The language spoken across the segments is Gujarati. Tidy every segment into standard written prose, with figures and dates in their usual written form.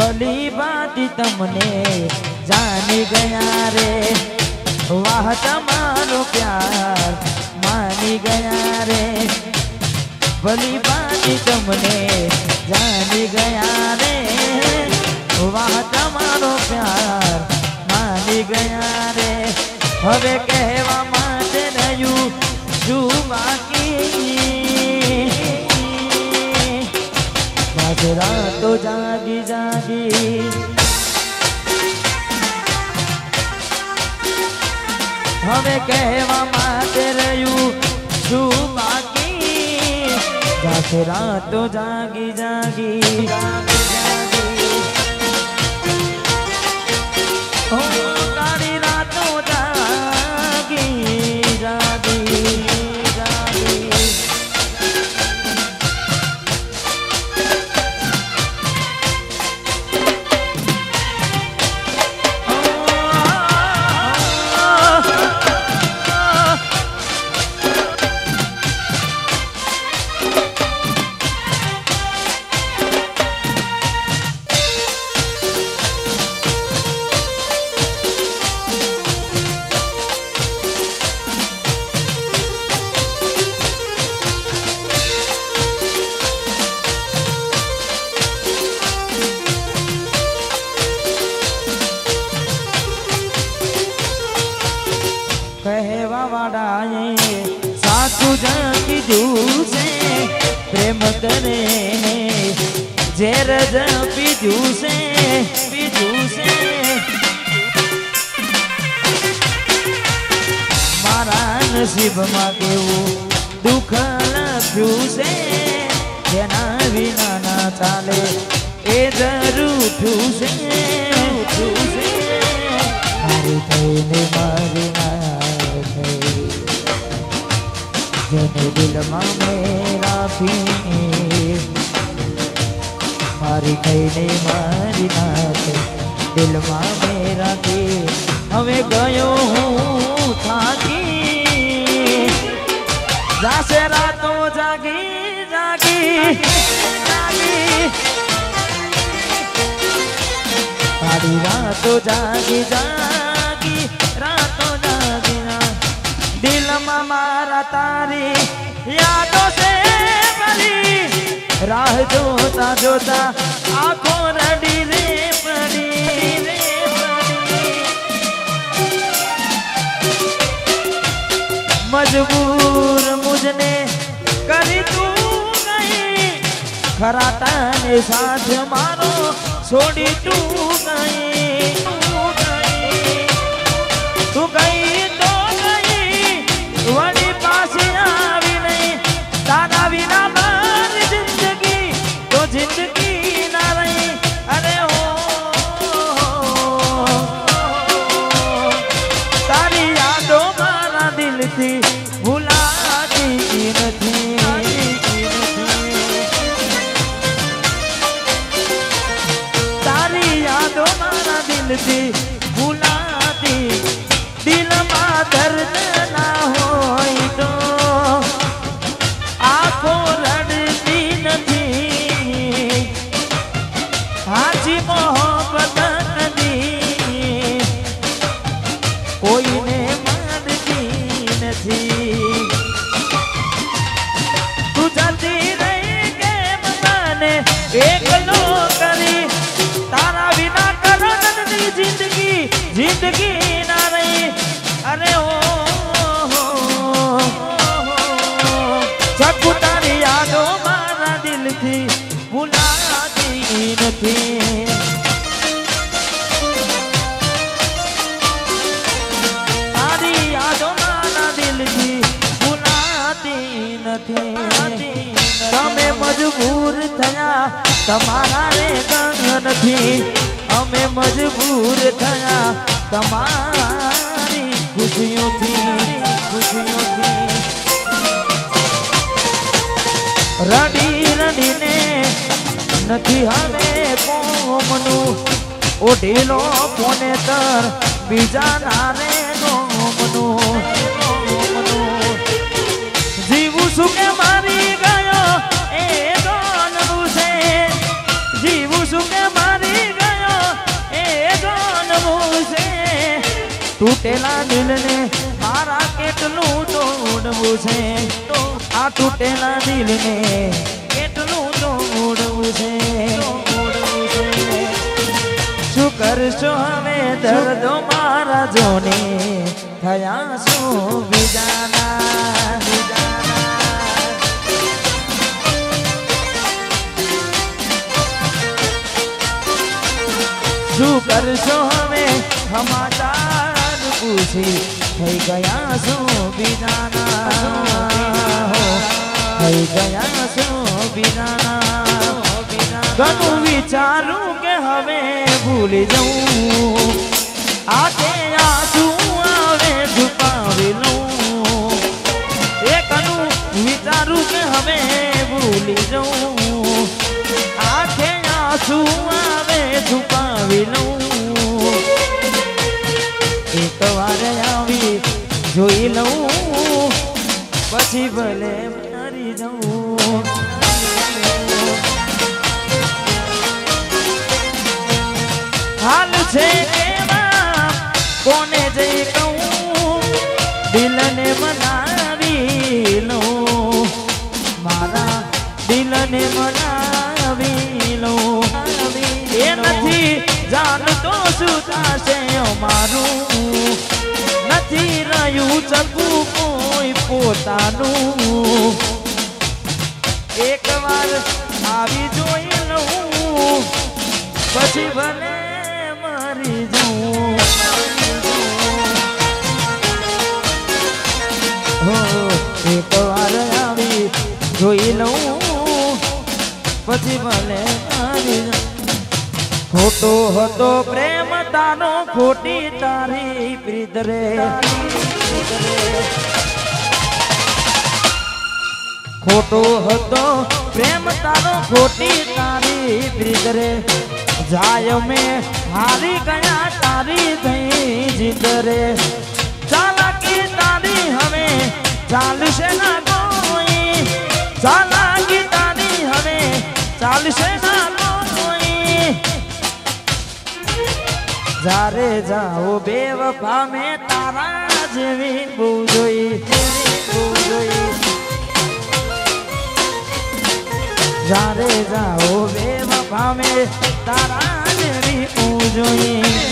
ભલી બાતી તમને જાની ગયા રે વાહ તમારો પ્યાર માની ગયા રે ભલી બાતી તમને જાની ગયા રે વાહ તમારો પ્યાર માની ગયા રે હવે કહેવા માટે રહ્યું શું બાકી રાતો જાગી જાગી હવે કહેવા માટે રહ્યું શું બાકી રાતો જાગી જાગી તારી રાતો જાગી જાગી કહેવા વાળાએ સાચું જ કીધું છે પ્રેમ કરે ઝેર જ પીધું છે મારા નસીબમાં કેવું દુઃખ લખ્યું છે જેના વિના ના ચાલે એ જરૂઠું છે મારી થઈને મારી જેને દિલમાં મેં રાખી મારી કઈને મારી નાખે દિલમાં મેં રાખી હવે ગયો હું થાકી જાશે રાતો જાગી જાગી તારી રાતો જાગી જાગી રાતો જાગી દિલમાં મારા તારી યાદો છે ભરી રાહ જોતા જોતા આંખો રડી રે પડી મજબૂર મુझने કરી તું નહીં ખરા તને સાથ મારો છોડી તું નહીં તું ગઈ તો વળી પાછી આવી નહીં તારા વિના મારી જિંદગી તો જિંદગી ના રહી અરે હો તારી યાદો મારા દિલથી ભૂલાતી નથી તારી યાદો મારા દિલથી ભૂલાતી દિલમાં દર્દ ના હોય તો આંખો રડતી નથી હાજી મોહબ્બત નથી કોઈને મારતી નથી તું જતી રહી કેમ મને એકલો કરી તારા વિના કરણની જિંદગી ના રહી અરે ઓ સકુ તારી યાદો મારા દિલથી ભૂલાતી નથી તારી યાદો મારા દિલથી ભૂલાતી નથી તમે મજબૂર થયા તમારા રે ગંગ નથી અમે મજબૂર થયા તમારી ખુશીઓથી રડી રડીને નથી હવે કોમનું ઓઢેલો કોને તર બીજા નારે ગોમનું જીવું શું કે મારી ગયો એ દોનવું છે જીવું છું કે મારી ગયો એ જોનવું છે તૂટેલા દિલને મારા કેટલું તોડવું છે આ તૂટેલા દિલને કેટલું તોડવું છે શું કરશો હવે દર્દો મારા જોને થયા શું બીજાના શું કરશો હવે સમાચાર પૂછી થઈ ગયા શું બીજાના થઈ ગયા શું બીજાના ઘણું વિચારું કે હવે ભૂલી જઉં આતે આંસુ આવે છુપાવી લઉં એકનું વિચારું કે હવે ભૂલી જઉં આંખે આંસુ આવે છુપાવી લઉં એક વાર આવી જોઈ લઉં પછી ભલે મરી જઉં હાલ છે કેવા કોને જઈ કહું દિલને મનાવી લઉં મારા દિલને મનાવી લઉં એ નથી જાણતો શું થશે મારું નથી રહ્યું ચકું કોઈ પોતાનું એક વાર આવી જોઈ લઉં પછી ભલે મરી જઉં હો એક વાર આવી જોઈ લઉં પછી ભલે મરી જઉં ખોટો હતો પ્રેમ તારો ખોટી તારી પ્રીત રે ખોટો હતો પ્રેમ તારો ખોટી તારી પ્રીત રે જાય મેં હારી ગયા તારી થઈ જીત રે ચાલાકી તારી હવે ચાલશે ના કોઈ ચાલાકી તારી હવે ચાલશે ના જારે જાઓ બેવફા મેં તારા જેવી બહુ જોઈ જારે જાઓ બેવફા મેં તારા જેવી બહુ જોઈ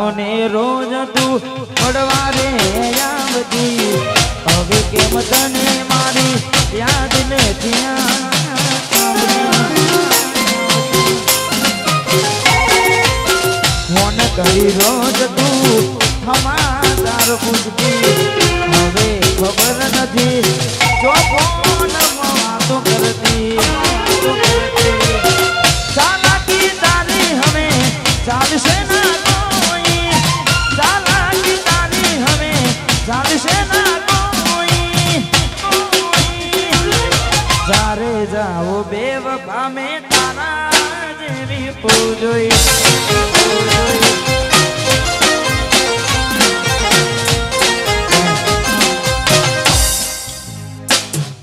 મને રોજ તું મળવા રે આવતી હવે કેમ તને મારી યાદ નથી ફોન કરી રોજ તું સમાચાર પૂછતી હવે ખબર નથી જો ફોન વાતો કરતી ચાલાકી તારી હવે ચાલશે ના જારે જાઓ બેવફા મેં તારા જેવી પૂજોઈ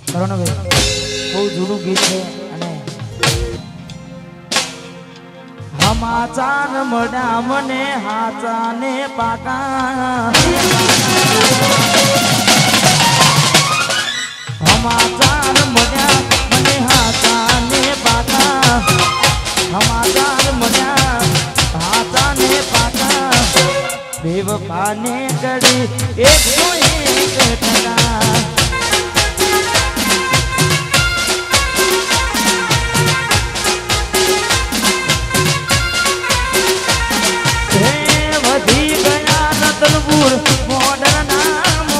કરુણાભાઈ બહુ જૂનું ગીત છે અને સમાચાર મળ્યા મને હાચા ને પાકા સમાચાર મળ્યા મને હાચા ને પાકા સમાચાર મળ્યા હાચા ને પાકા બેવફા ને કરી 101 મોડર નામ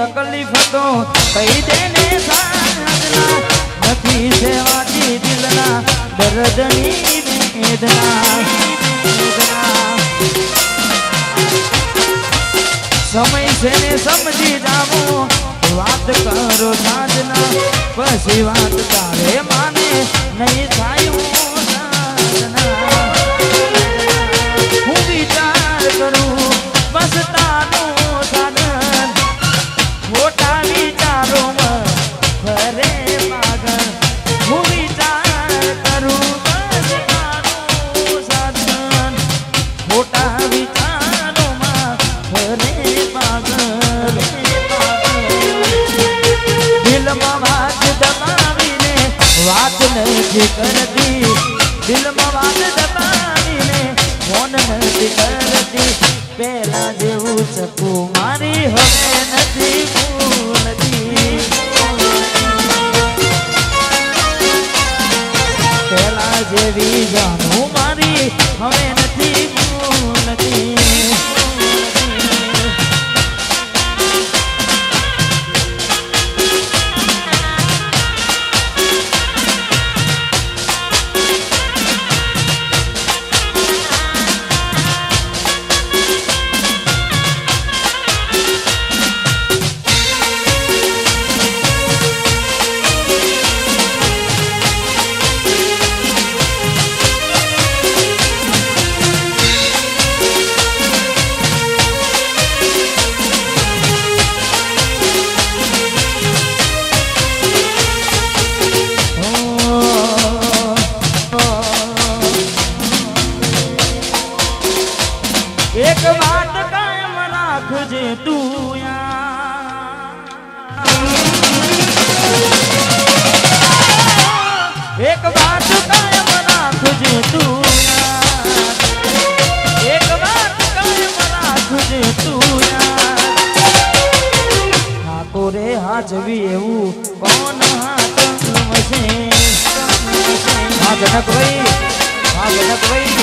તકલીફ તો કહી દેને સાંજના નથી સેવાતી દિલના દર્દની વેદના સમય છે ને સમજી જાવો વાત કરો સાંજના પછી વાત તારે માને નહીં થાય સાંજના હું વિચાર કરું બસ તારું સાધન મોટા વિચારોમાં ફરે પાગલ હું વિચાર કરું બસ તારું સાધન મોટા વિચારોમાં ફરે પાગલ દિલમાં વાત દબાવીને વાત નથી કરતી દિલમાં વાત દબાવીને મોન નથી કરતી પેલા જેવું ચકું મારી હવે નથી ભૂલતી પેલા જેવી જાણું મારી હવે નથી ભૂલતી એક વાત કાયમ રાખજે તું એક વાત કાયમ રાખજે તું એક વાત કાયમ રાખજે તું ઠાકોરે હાજવી એવું કોણ હાથ વસે હા જનકભાઈ હા જનકભાઈ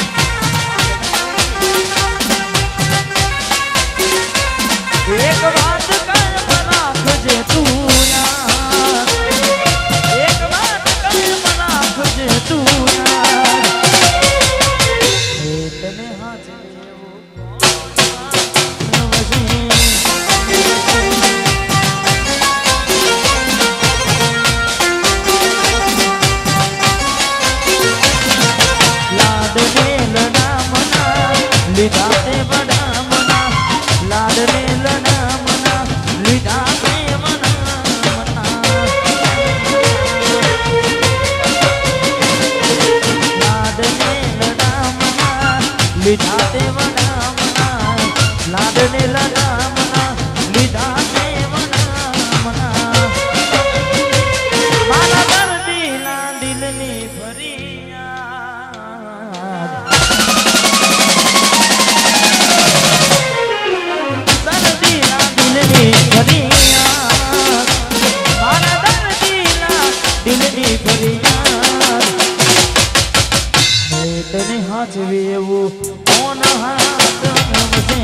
એક વાત કાયમ રાખજે તું એક વાત કાયમ રાખજે તું તને હાજે લાડને લડામના લીધા તે બડામના લાડને લડામના લીધા તે વડામના લાડને લડામના લીધા તે વડામના લાડને લડામના લીધા તે વડામના મારા દર્દીના દિલની ફરિયાદ દર્દીના દિલની ફરિયાદ મારા દર્દીના દિલની ફરિયાદ તને હાચવી એવું કોણ હાથ નમશે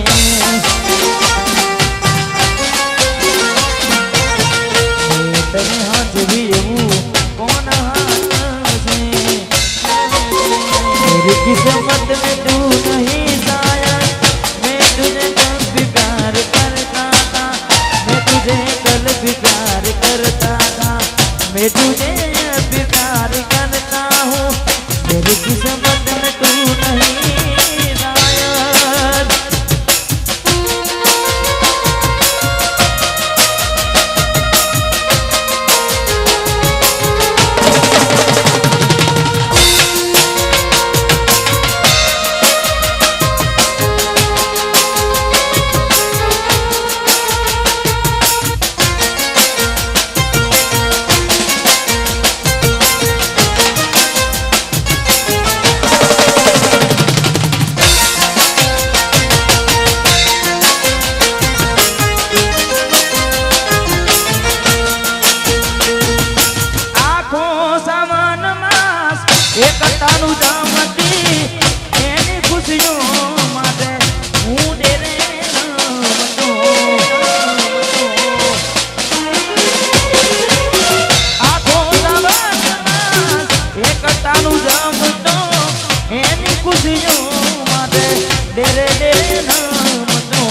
ડેરે ડેરે નામનો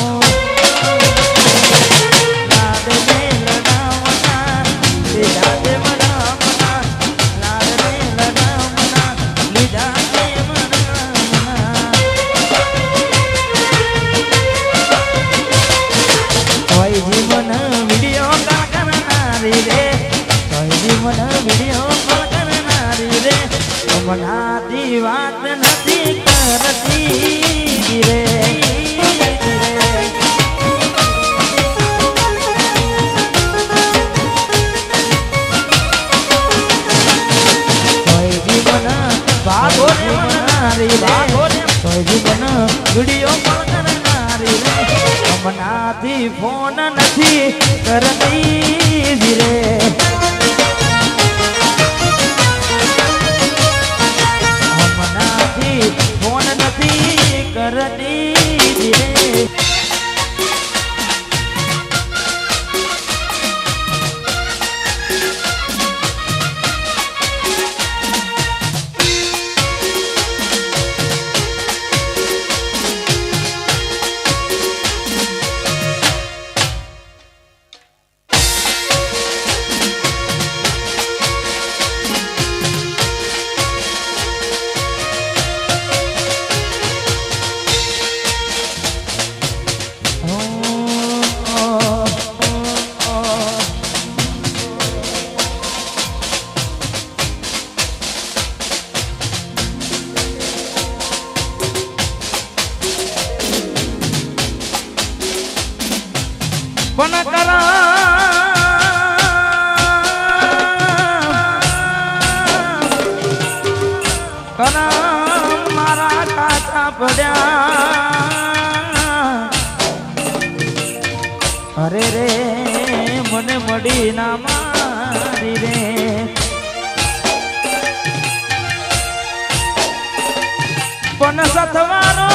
લાડને લડાવના લીધા તે મનામના લાડને લડાવના લીધા તે મનામના કોઈ જીવન વિડિયો કોલ કરનારી રે કોઈ જીવન વિડિયો કોલ કરનારી રે મનાતી વાત નથી કરતી રે કોઈ જીવન ભાગો રે મનારી રે કોઈ જીવન વિડિયો કોલ કરનારી રે મનાતી ફોન નથી કરતી રે ફોન નથી કરતી રે પણ કરા મારા કાચા પડ્યા અરે રે મને મળી ના મારી રે પણ સથવારો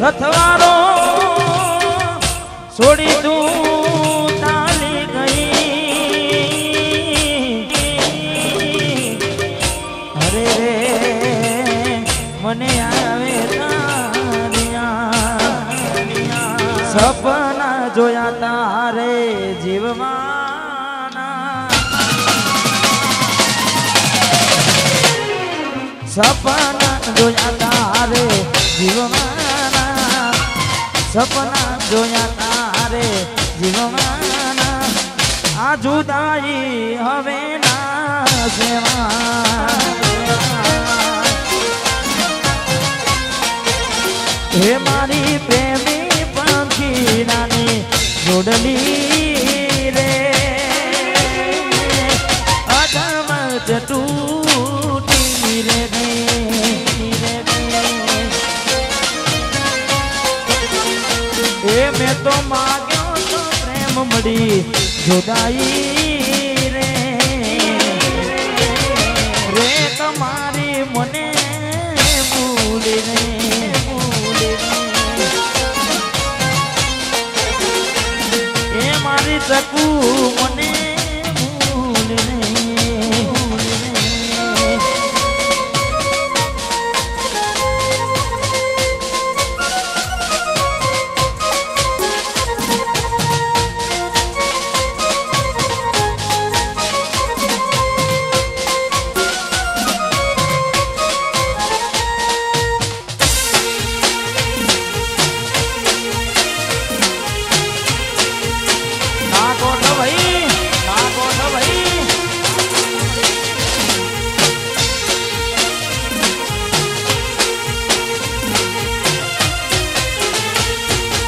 સથવારો છોડી તું ચાલી ગઈ અરે રે મને આવે સપના જોયા તારે જીવમાં સપના જોયા તારે જીવમાં સપના જોયા તારે જીવમાં આ જુદાઈ હવે ના સેવા હે મારી પ્રેમી પંખી નાની જોડલી રે અધમત તૂટી રે મેં તો માગ્યો તો પ્રેમ મળી જુદાઈ રે રે તમારી મને ભૂલી રે એ મારી શકું મને ભૂલી રે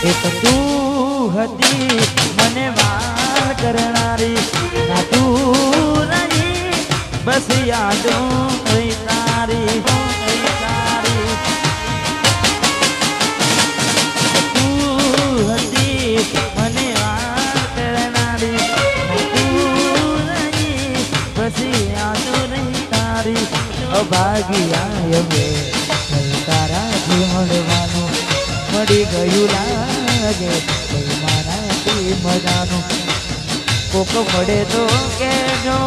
એક તું હતી મને વાર કરનારી ના તું રહી બસ યાદો તારી તું હતી મને વાર કરનારી તું રહી બસ યાદો તારી અભાગ્યા તારાથી મળવાનું મળી ગયું લાગે મારાથી મજાનું કોક મળે તો કેજો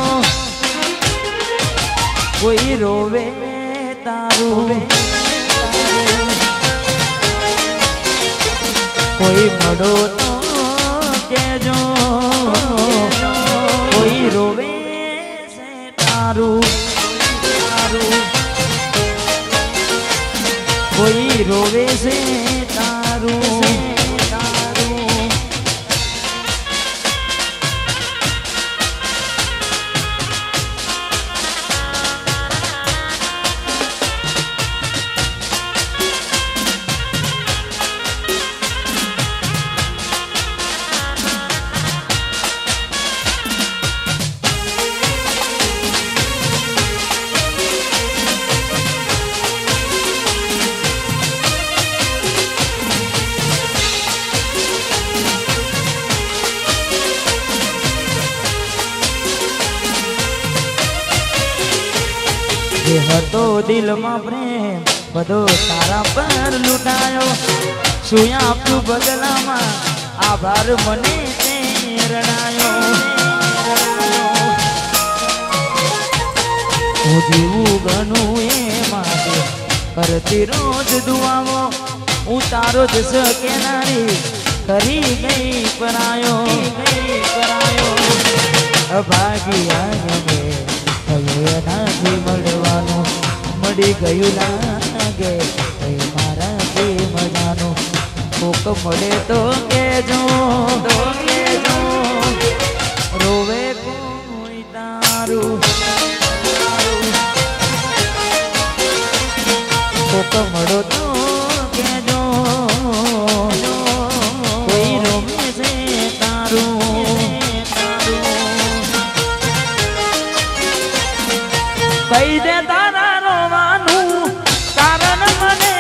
કોઈ રોવે તારું કોઈ મળો તો કેજો કોઈ રોવે છે તારું કોઈ રોવે છે તારું જે હતો દિલમાં પ્રેમ બધો તારા પર લૂંટાયો શું આપ્યું બદલામાં આભાર મને તે રણાયો હું જીવું ઘણું એ માટે કરતી રોજ દુઆઓ હું તારો જ સકેનારી કરી ગઈ પરાયો અભાગી હવે નથી મળવાનું મળી ગયું લાગે મારાથી મજાનું કોક મળે તો કેજો રોવે કોઈ તારું કોક મળો તો કેજો કોઈ રોવે છે તારું કહી દે તારા રોવાનું કારણ મને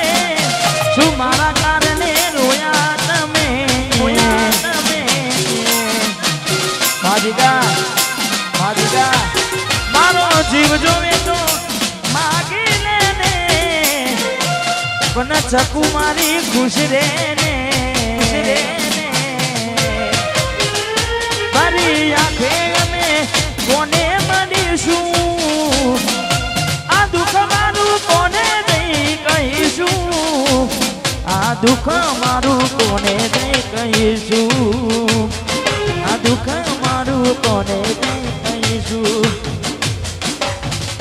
શું મારા કારણે રોયા તમે માજીગા મારો જીવ જોવે તો માગી લેને પણ ચકુ મારી ખુશ રે ને મારી આંખે અમે કોને મળીશું દુઃખ મારું કોને દઈ કહીશું આ દુઃખ મારું કોને દઈ કહીશું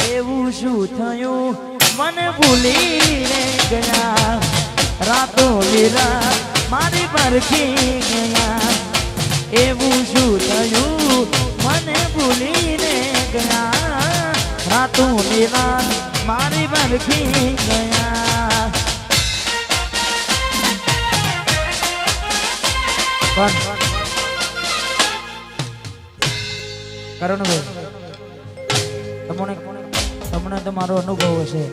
એવું શું થયું મને ભૂલીને ગયા રાતો લીરા મારી પરખી ગયા એવું શું થયું મને ભૂલીને ગયા રાતો લીરા મારી પરખી ગયા કરુણભાઈ તમને તો મારો અનુભવ હશે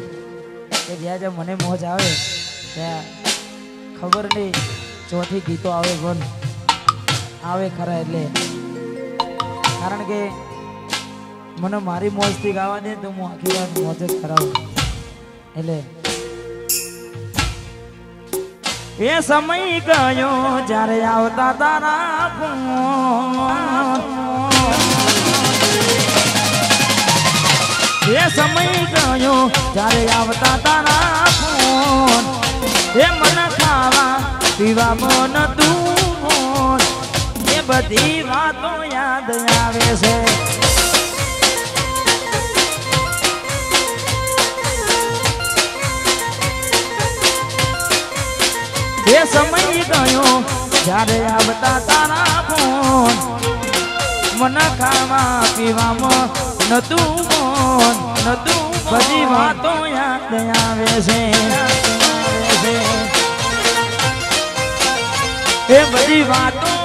કે જ્યાં જ્યાં મને મોજ આવે ત્યાં ખબર નહીં ચોથી ગીતો આવે પણ આવે ખરા એટલે કારણ કે મને મારી મોજથી ગાવા દે તો હું આખી વાત મોજ જ કરાવું એટલે એ સમય ગયો જ્યારે આવતા તારા ફોન એ સમય ગયો જ્યારે આવતા તારા ફોન એ મન ખાવા પીવામાં નતું ફોન એ બધી વાતો યાદ આવે છે એ સમય ગયો જ્યારે આવતા તારા ફોન મન ખાવા પીવામાં નતું ફોન બધી વાતો યાદ આવે છે એ બધી વાતો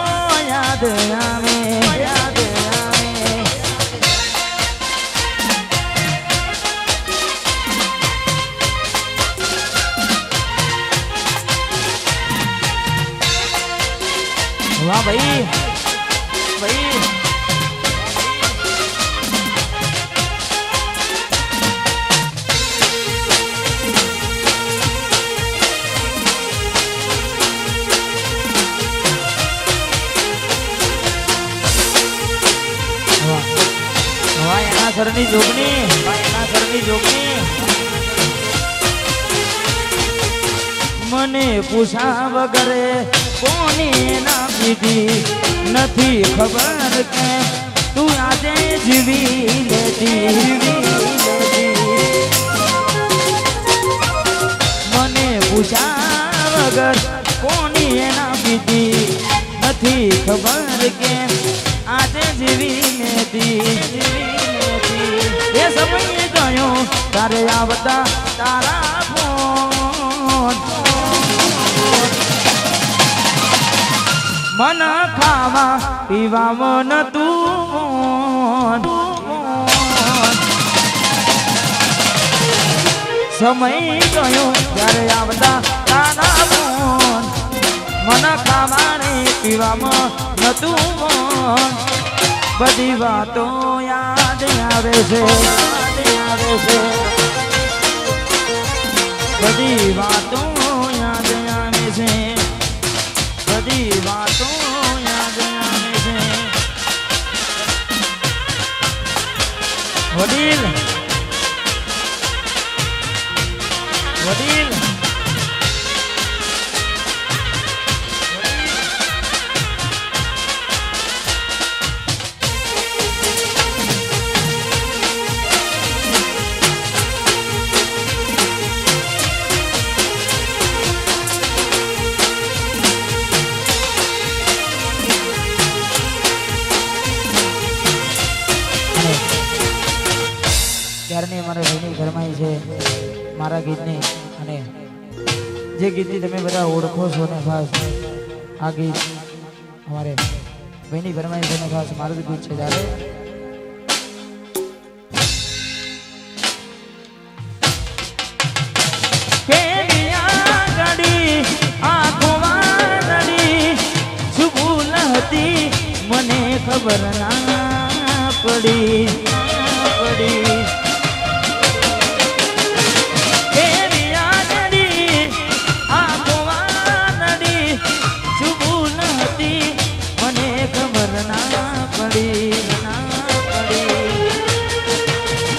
યાદ આવે વાહ ભાઈ સરની જોગણી યોગી મને પૂછા વગરે કોની ના પીધી નથી ખબર કે તું આજે જીવી લેતી મને પૂછા વગર કોની ના પીધી નથી ખબર કે આજે જીવી લેતી એ સમય ગયો તારે આવતા તારા ફોન મન ખાવા પીવામાં નતું સમય ગયો ત્યારે આવતા તારા ફોન મન ખાવાને પીવામાં નતું બધી વાતો યાદ આવે છે બધી વાતો યાદ આવે છે બધી વાતો યાદ આવે છે વડીલ વડીલ ત્યારની મારા ભાઈની ફરમાઈ છે મારા ગીતની અને જે ગીતની તમે બધા ઓળખો છો ને ખાસ આ ગીત અમારે ભાઈની ફરમાઈ છે ને ખાસ મારું ગીત છે ત્યારે મને ખબર ના પડી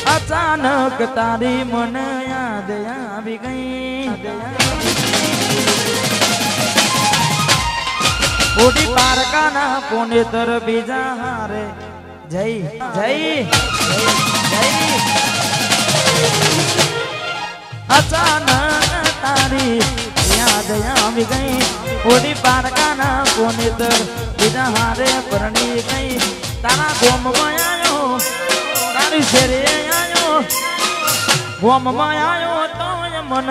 અચાનક તારી મને યાદ આવી ગઈ ઓડી પારકાના કોને તર બીજા હારે જય અચાનક તારી યાદ આવી ગઈ ઓડી પારકાના કોને તર બીજા હારે પરણી ગઈ તારા ગોમમાં આવ્યો તારી શેરે આવ્યો ગોમમાં આવ્યો તો મન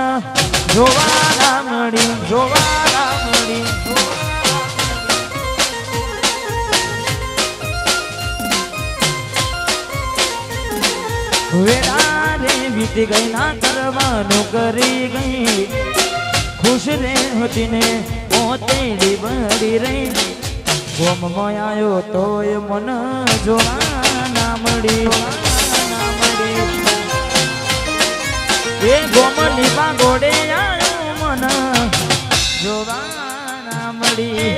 જોવા મળી વેરા રે વીતી ગઈ ના કરવાનું કરી ગઈ ખુશ રે હતી ને પોતે બળી રહી ગોમમાં આવ્યો તોય મન જોવા ના મળી એ ગોમની બાગોડે આવ્યો મન જોવા ના મળી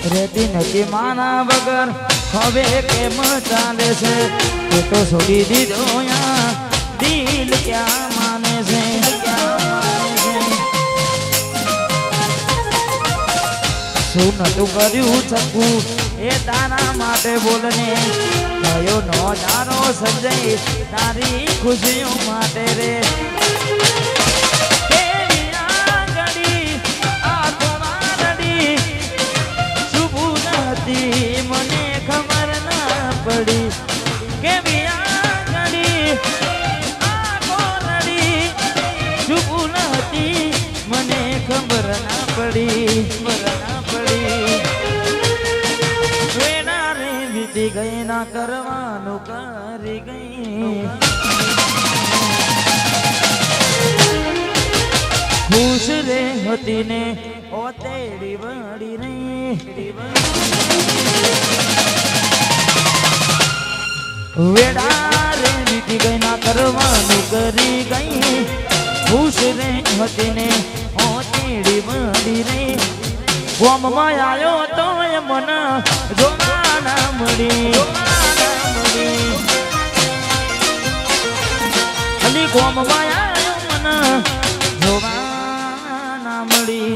રેતી નથી માના વગર હવે કેમ ચાલે છે એ તો છોડી દીધો દિલ ક્યાં માને છે શું નતું કર્યું છકું એ તારા માટે બોલને કયો નો તારો સંજય તારી ખુશીઓ માટે રે મને ખબર ના પડી કે ચૂપ નથી મને ખબર ના પડી વીતી ગઈ ના કરવાનું કરી ગઈ ખુશ રે હતી ને ઓ તેડી વળી રહી વેડા રે વીતી ગઈ ના કરવાનું કરી ગઈ ખુશ રે હતી ને ઓ તેડી વળી રહી ગોમમાં આવ્યો તો એ મન જોવા ના મળી અલી ગોમમાં આવ્યો મન જોવા ના મળી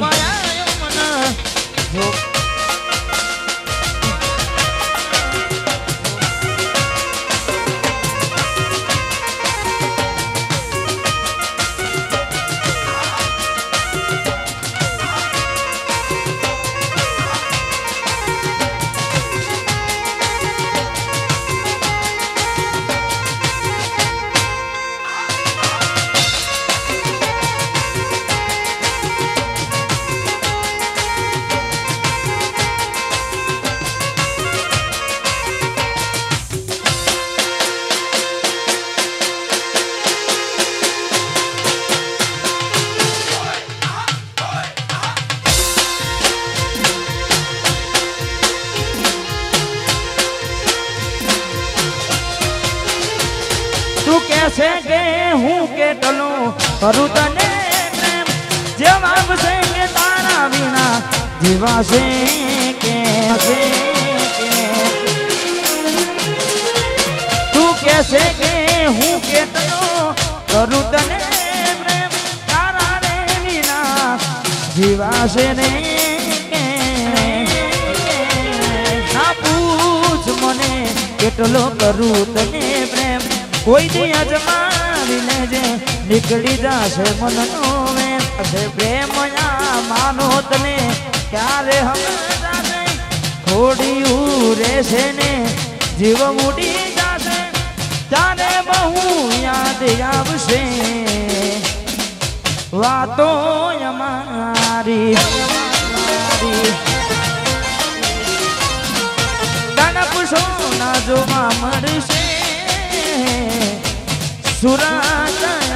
છે કે હું કેટલું કરું તને પ્રેમ જવાબ છે કે તારા વિના જીવાશે કે તું કે છે કે હું કેટલું કરું તને પ્રેમ તારા રે વિના જીવાશે ને ના પૂછ મને કેટલો કરું તને પ્રેમ કોઈ દી અજમાવી લેજે નીકળી જશે મનનો વેમ પ્રેમ માનો તને ક્યારે હમણાં થોડી રહેશે ને જીવ મૂડી જશે ત્યારે બહુ યાદ આવશે વાતો અમારી તડપ સોના જોવા મળશે સુરત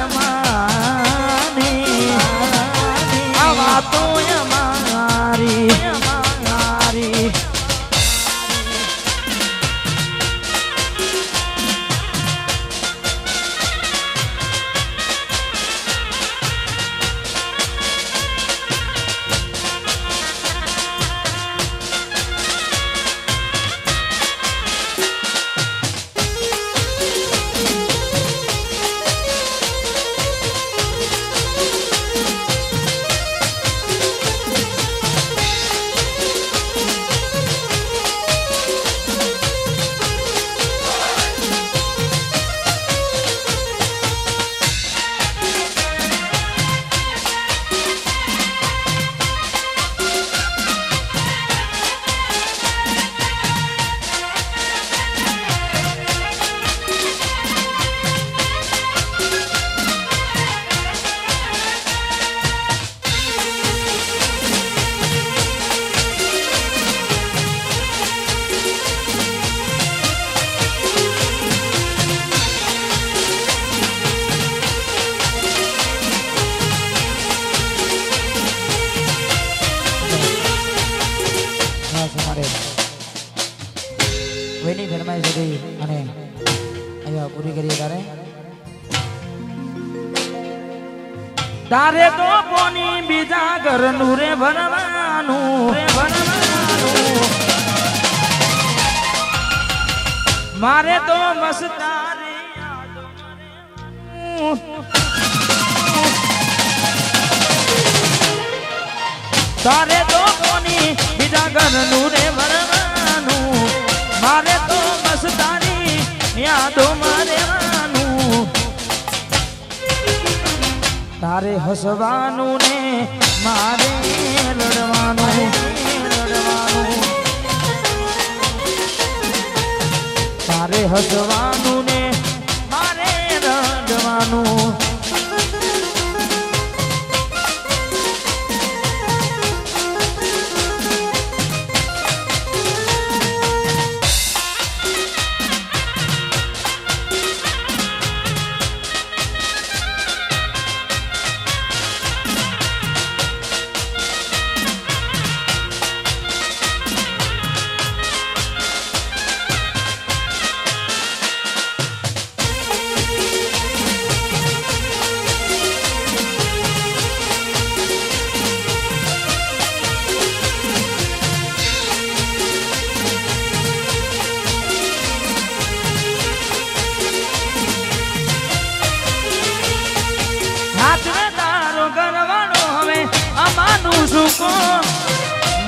અમારી આ વાતો અમારી કોઈની ફરમાઈશ હતી અને અહીંયા પૂરી કરીએ તારે તો કોની બીજા ઘરનું રે ભણવાનું મારે તો મસ્તારી તારે તો કોની બીજા ઘરનું રે ભણવાનું મારે તો મસ્તારી યાદો મારેવાનું તારે હસવાનું ને મારે લડવાનું તારે હસવાનું ને મારે રડવાનું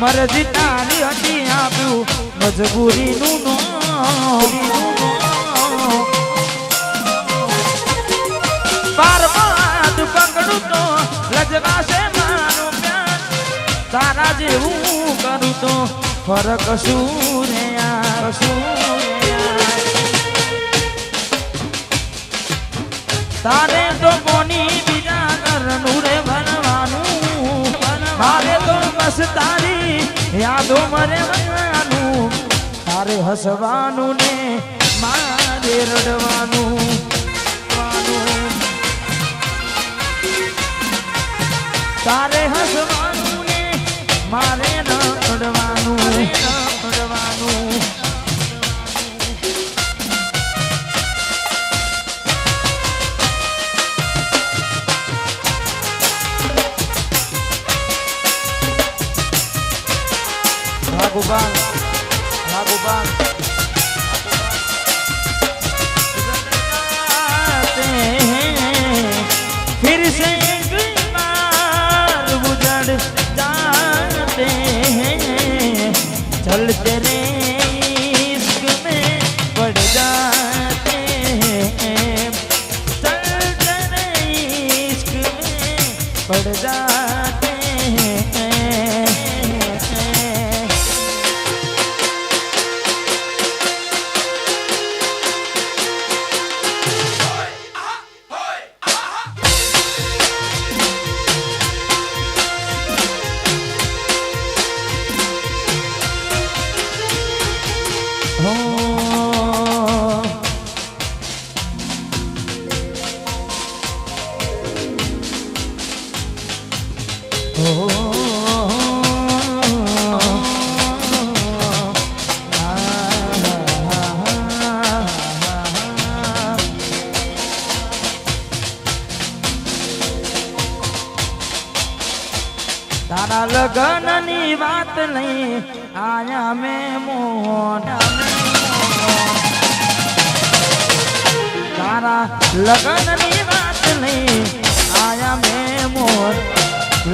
મરજી તારી હતી આપ્યું મજબૂરીનું નો બારબાદ પકડું તો લજવાશે મારો પ્યાર તારા જેવું કરું તો ફરક શું રે યાર શું રે યાર તારે તો કોની બીજા ઘરનું રે ભણવાનું મારે તો બસ તારી યાદો મરે વળવાનું તારે હસવાનું ને મારે રડવાનું તારે હસવાનું ને મારે રડવાનું રડવાનું Raguban, Raguban. फिर से एक बार गुजर जाते हैं चलते रे इश्क में पड़ जाते हैं चलते रे इश्क में पड़ जाते हैं તારા લગનની વાત નહીં આયા મેં મોઢા તારા લગનની વાત નહીં આયા મેં મોર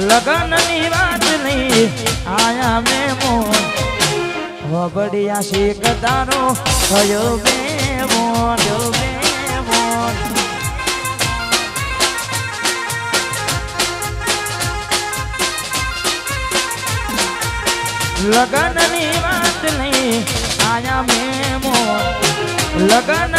લગનની વાત નહીં આયા મેં મોર વબડિયા શેક તારો થયો બે મોર લગનની વાત નહીં આયા મેં મોર લગન